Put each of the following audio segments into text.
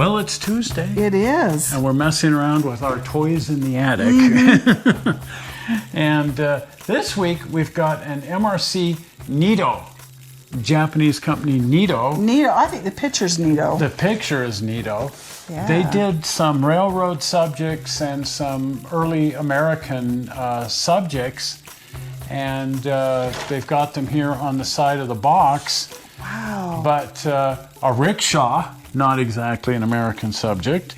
Well, it's Tuesday. It is. And we're messing around with our toys in the attic. And this week we've got an MRC Nitto, Japanese company Nitto. Nitto, I think the picture's Nitto. The picture is Nitto. Yeah. They did some railroad subjects and some early American subjects, and they've got them here on the side of the box. Wow. But a rickshaw, not exactly an American subject,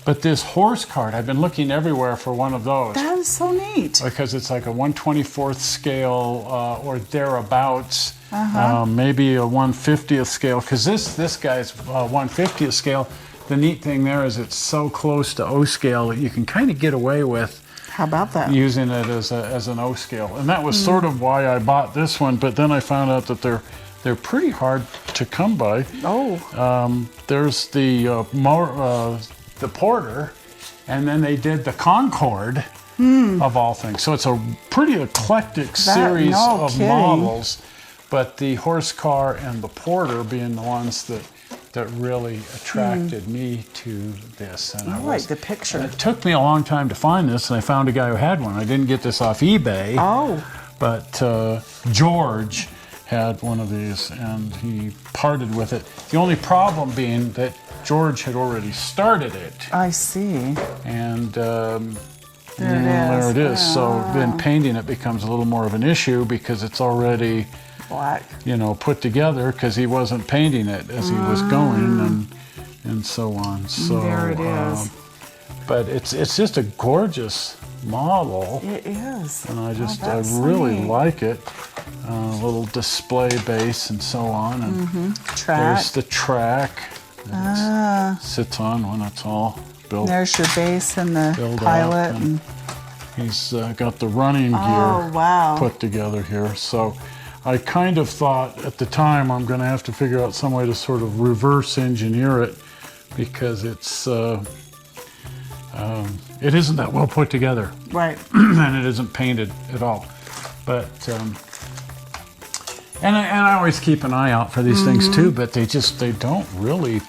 but this horse cart, I've been looking everywhere for one of those. That is so neat. Because it's like a 1/24th scale or thereabouts, maybe a 1/50th scale, because this guy's 1/50th scale. The neat thing there is it's so close to O scale that you can kind of get away with How about that? using it as an O scale. And that was sort of why I bought this one, but then I found out that they're pretty hard to come by. Oh. There's the Porter, and then they did the Concorde, of all things. So it's a pretty eclectic series of models, but the horse car and the Porter being the ones that really attracted me to this. And I like the picture. It took me a long time to find this, and I found a guy who had one. I didn't get this off eBay. Oh. But George had one of these, and he parted with it. The only problem being that George had already started it. I see. And there it is. So then painting it becomes a little more of an issue because it's already black. Put together because he wasn't painting it as he was going and so on. So there it is. But it's just a gorgeous model. It is. And I really like it. Little display base and so on. And track. There's the track that it sits on when it's all built. There's your base and the pilot. And he's got the running gear put together here. So I kind of thought at the time I'm going to have to figure out some way to sort of reverse engineer it because it isn't that well put together. Right. And it isn't painted at all. But and I always keep an eye out for these things too, but they don't really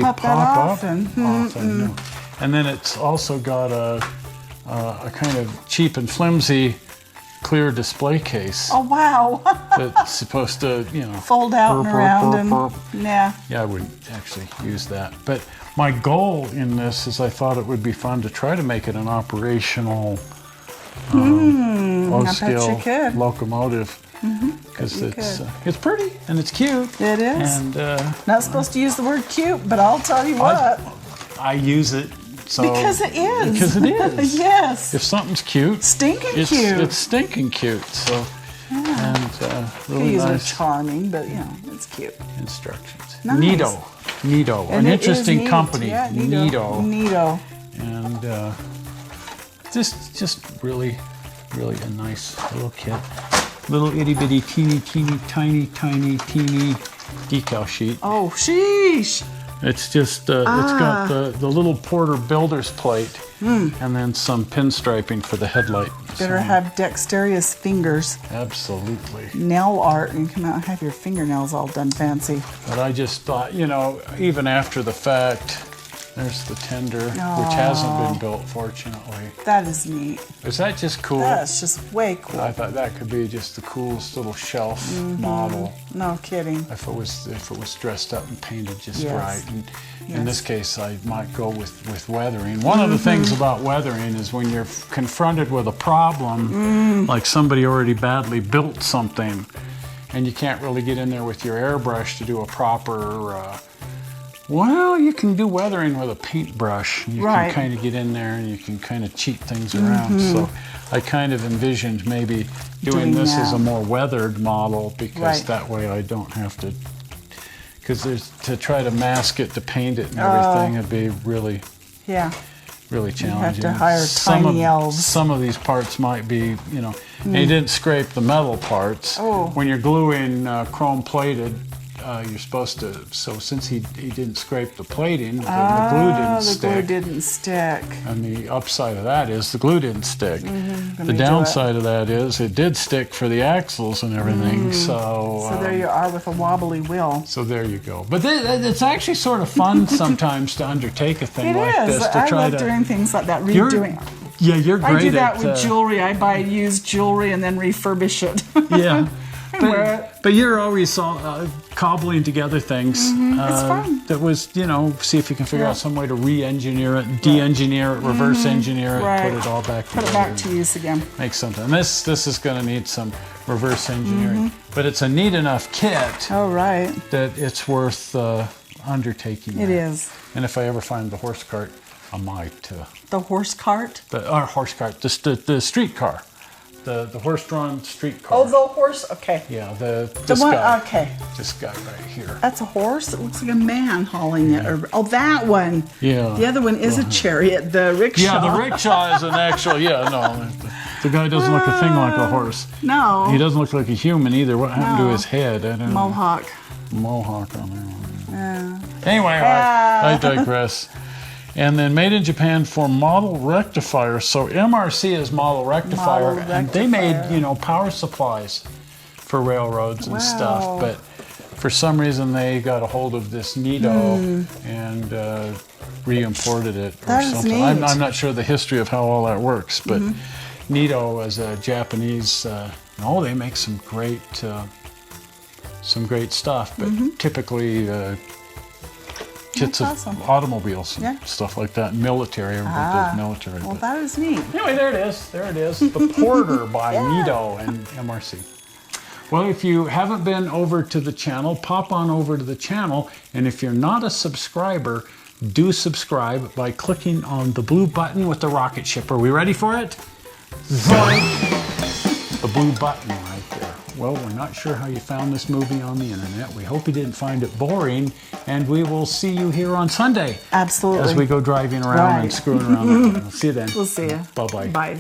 pop up often. No. And then it's also got a kind of cheap and flimsy clear display case. Oh wow. That's supposed to, fold out and around yeah, I wouldn't actually use that. But my goal in this is I thought it would be fun to try to make it an operational low-scale locomotive. Because it's pretty and it's cute. It is. And not supposed to use the word cute, but I'll tell you what. I use it because it is. Because it is. Yes. If something's cute, stinking cute. It's stinking cute. So and really These nice. are charming, but it's cute. Instructions. Nice. Nitto, and an interesting neat. company. Yeah, Nitto. And just really a nice little kit. Little itty bitty teeny decal sheet. Oh, sheesh. It's just it's got the little Porter builder's plate and then some pinstriping for the headlight. Better have dexterous fingers. Absolutely. Nail art and come out and have your fingernails all done fancy. But I just thought, even after the fact, there's the tender, which hasn't been built, fortunately. That is neat. Is that just cool? That's just way cool. I thought that could be just the coolest little shelf model. No kidding. If it was dressed up and painted just right. And in this case, I might go with weathering. One of the things about weathering is when you're confronted with a problem, like somebody already badly built something, and you can't really get in there with your airbrush to do a proper. Well, you can do weathering with a paintbrush. You can kind of get in there and you can kind of cheat things around. So I kind of envisioned maybe doing this as a more weathered model because that way I don't have to, because to try to mask it, to paint it and everything, it'd be really challenging. You have to hire tiny elves. Some of these parts might be, they didn't scrape the metal parts. When you're gluing chrome plated you're supposed to, so since he didn't scrape the plating, the glue didn't stick. The glue didn't stick. And the upside of that is the glue didn't stick. Mm-hmm. The downside of that is it did stick for the axles and everything. So there you are with a wobbly wheel. So there you go. But it's actually sort of fun sometimes to undertake a thing like this. I love doing things like that, redoing. Yeah, you're great at... I do that with jewelry. I buy used jewelry and then refurbish it. Yeah. But you're always cobbling together things. It's fun. That was, see if you can figure out some way to re-engineer it, de-engineer it, reverse engineer it, put it all back together. Put it back to use again. Make something. This is going to need some reverse engineering. But it's a neat enough kit that it's worth undertaking. It is. And if I ever find the horse cart, I might. The horse cart? Horse cart, the street car. The horse-drawn street car. Oh, the horse? Okay. Yeah, the this one, guy. okay. This guy right here. That's a horse? It looks like a man hauling it. Oh, that one. Yeah. The other one is a chariot, the rickshaw. Yeah, the rickshaw is an actual, no. The guy doesn't look a thing like a horse. No. He doesn't look like a human either. What happened to his head? I don't know. Mohawk on there. Yeah. Anyway, I digress. And then made in Japan for model rectifier. So MRC is model rectifier, and they made, power supplies for railroads and stuff. But for some reason, they got a hold of this Nitto and re-imported it or something. I'm not sure the history of how all that works, but Nitto is a Japanese. They make some great stuff, but typically. Kits of automobiles and stuff like that. Military, everybody does military. Well, that is neat. Anyway, there it is. There it is. The Porter by Nitto and MRC. Well, if you haven't been over to the channel, pop on over to the channel. And if you're not a subscriber, do subscribe by clicking on the blue button with the rocket ship. Are we ready for it? Zoink! The blue button right there. Well, we're not sure how you found this movie on the internet. We hope you didn't find it boring, and we will see you here on Sunday. Absolutely. As we go driving around and screwing around. See you then. We'll see you. Bye-bye. Bye.